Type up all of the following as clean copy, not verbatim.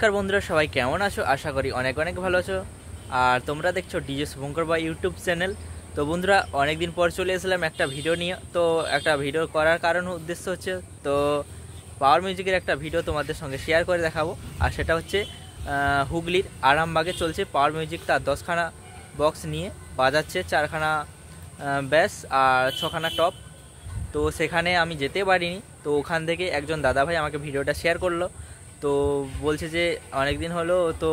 নমস্কার বন্ধুরা, সবাই কেমন আছো? আশা করি অনেক অনেক ভালো আছো। আর তোমরা দেখছো ডিজে শুভঙ্কর বা ইউটিউব চ্যানেল। তো বন্ধুরা, অনেক দিন পর চলে এসেছিলাম একটা ভিডিও নিয়ে। তো একটা ভিডিও করার কারণ উদ্দেশ্য হচ্ছে তো পাওয়ার মিউজিকের একটা ভিডিও তোমাদের সঙ্গে শেয়ার করে দেখাবো। আর সেটা হচ্ছে হুগলির আরামবাগে চলছে পাওয়ার মিউজিক, তার 10খানা বক্স নিয়ে বাজাচ্ছে, 4খানা ব্যাস আর 6খানা টপ। তো সেখানে আমি যেতে পারিনি। তো ওখান থেকে একজন দাদাভাই আমাকে ভিডিওটা শেয়ার করলো। তো বলছে যে অনেক দিন হলো তো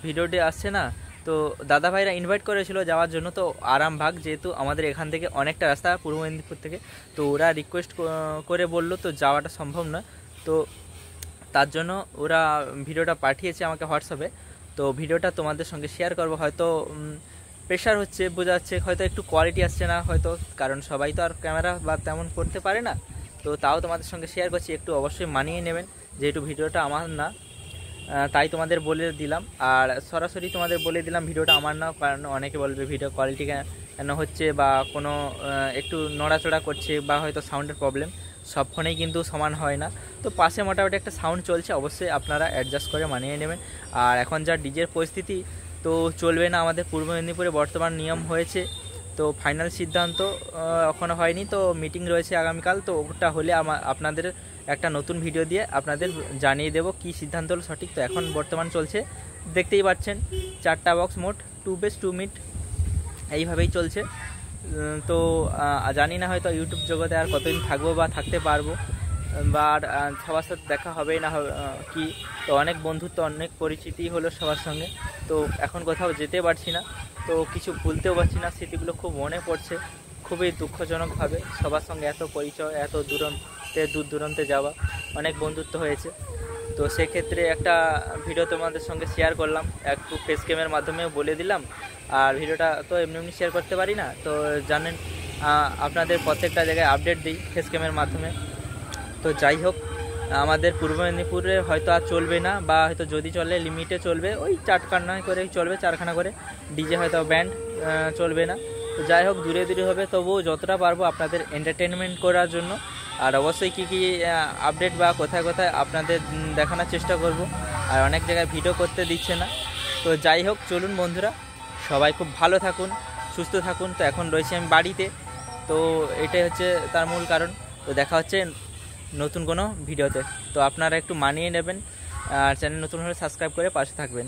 ভিডিওটি আসছে না। তো দাদাভাইরা ইনভাইট করেছিল যাওয়ার জন্য। তো আরামবাগ যেহেতু আমাদের এখান থেকে অনেকটা রাস্তা, পূর্ব মেদিনীপুর থেকে, তো ওরা রিকোয়েস্ট করে বললো তো যাওয়াটা সম্ভব না। তো তার জন্য ওরা ভিডিওটা পাঠিয়েছে আমাকে হোয়াটসঅ্যাপে। তো ভিডিওটা তোমাদের সঙ্গে শেয়ার করবো। হয়তো প্রেশার হচ্ছে, বোঝা যাচ্ছে, হয়তো একটু কোয়ালিটি আসছে না হয়তো, কারণ সবাই তো আর ক্যামেরা বা তেমন করতে পারে না। তো তাও তোমাদের সঙ্গে শেয়ার করছি, একটু অবশ্যই মানিয়ে নেবেন, যেহেতু ভিডিওটা আমার না, তাই তোমাদের বলে দিলাম। আর সরাসরি তোমাদের বলে দিলাম ভিডিওটা আমার না, কারণ অনেকে বলবে ভিডিও কোয়ালিটি কেন হচ্ছে, বা কোনো একটু নড়াচড়া করছে, বা হয়তো সাউন্ডের প্রবলেম। সব ফোনেই কিন্তু সমান হয় না। তো পাশে মোটামুটি একটা সাউন্ড চলছে, অবশ্যই আপনারা অ্যাডজাস্ট করে মানিয়ে নেবেন। আর এখন যা ডিজের পরিস্থিতি, তো চলবে না। আমাদের পূর্ব মেদিনীপুরে বর্তমান নিয়ম হয়েছে, তো ফাইনাল সিদ্ধান্ত এখনও হয়নি। তো মিটিং রয়েছে আগামীকাল, তো ওটা হলে আপনাদের একটা নতুন ভিডিও দিয়ে আপনাদের জানিয়ে দেবো কী সিদ্ধান্ত হলো সঠিক। তো এখন বর্তমান চলছে, দেখতেই পাচ্ছেন, 4টা বক্স, মোট 2 বেস 2 মিড, এইভাবেই চলছে। তো জানি না হয়তো ইউটিউব জগতে আর কতদিন থাকবো বা থাকতে পারবো, বা সবার সাথে দেখা হবে না কি। তো অনেক বন্ধুত্ব, অনেক পরিচিতি হলো সবার সঙ্গে। তো এখন কোথাও যেতে পারছি না, তো কিছু ভুলতেও পারছি না। স্মৃতিগুলো খুব মনে পড়ছে, খুবই দুঃখজনকভাবে। সবার সঙ্গে এত পরিচয়, এত দূর দূরান্তে যাওয়া, অনেক বন্ধুত্ব হয়েছে। তো সেক্ষেত্রে একটা ভিডিও তোমাদের সঙ্গে শেয়ার করলাম, একটু ফেস ক্যামের মাধ্যমেও বলে দিলাম। আর ভিডিওটা তো এমনি এমনি শেয়ার করতে পারি না, তো জানেন আপনাদের প্রত্যেকটা জায়গায় আপডেট দিই ফেস ক্যামের মাধ্যমে। তো যাই হোক, আমাদের পূর্ব মেদিনীপুরে হয়তো আর চলবে না, বা হয়তো যদি চলে লিমিটে চলবে, ওই 4খানা করে চলবে, 4খানা করে ডিজে, হয়তো ব্যান্ড চলবে না। তো যাই হোক, দূরে দূরে হবে, তবুও যতটা পারবো আপনাদের এন্টারটেনমেন্ট করার জন্য। আর অবশ্যই কী কী আপডেট বা কোথায় কোথায় আপনাদের দেখানোর চেষ্টা করব। আর অনেক জায়গায় ভিডিও করতে দিচ্ছে না। তো যাই হোক, চলুন বন্ধুরা, সবাই খুব ভালো থাকুন, সুস্থ থাকুন। তো এখন রয়েছি আমি বাড়িতে, তো এটাই হচ্ছে তার মূল কারণ। তো দেখা হচ্ছে নতুন কোনো ভিডিওতে। তো আপনারা একটু মানিয়ে নেবেন, আর চ্যানেল নতুন হলে সাবস্ক্রাইব করে পাশে থাকবেন।